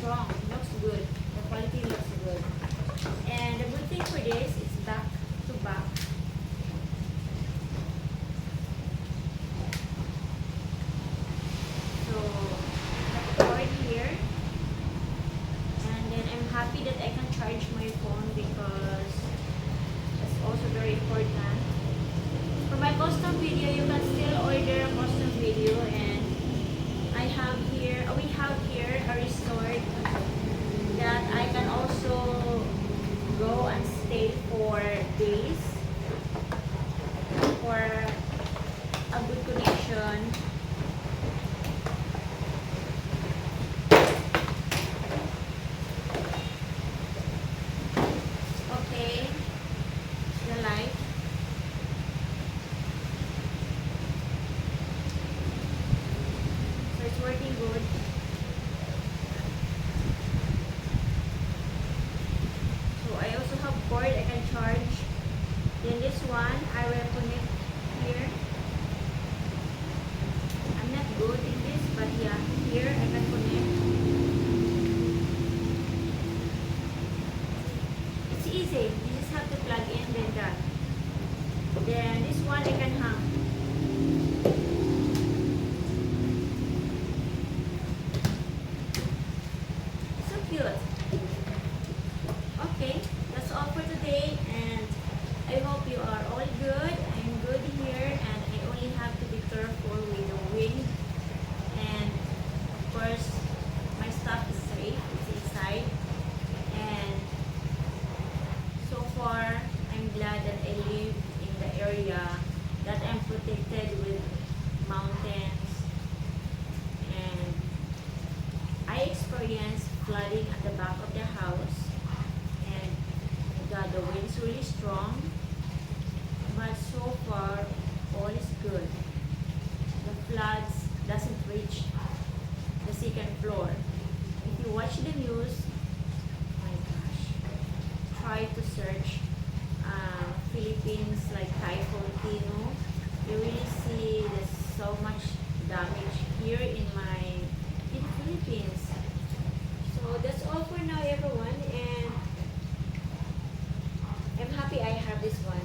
strong. It looks good. The quality looks good. And the good thing for this is back to back. So I cord here. And then I'm happy that I can charge my phone because that's also very important. For my custom video, you can still order a custom video, and we have here a resort that I can also go and stay for days for a good connection. Okay, the light. So it's working good. So I also have cord I can charge. Then this one I will connect here. I'm not good in this, but yeah, here I can connect. It's easy. You just have to plug in, then done. Then this one I can hang. So cute. Okay, that's all for today, and I hope you are all good. I'm good here, and I only have to be careful with the wind. And of course, my stuff is safe. It's inside. And so far, I'm glad that I live in the area that I'm protected with mountains. And I experienced flooding at the back of the house. And the wind's really strong. But so far, all is good. The floods doesn't reach the second floor. If you watch the news, oh my gosh, try to search Philippines like Typhoon Tino. You really see there's so much damage here in Philippines. So that's all for now, everyone, and I'm happy I have this one.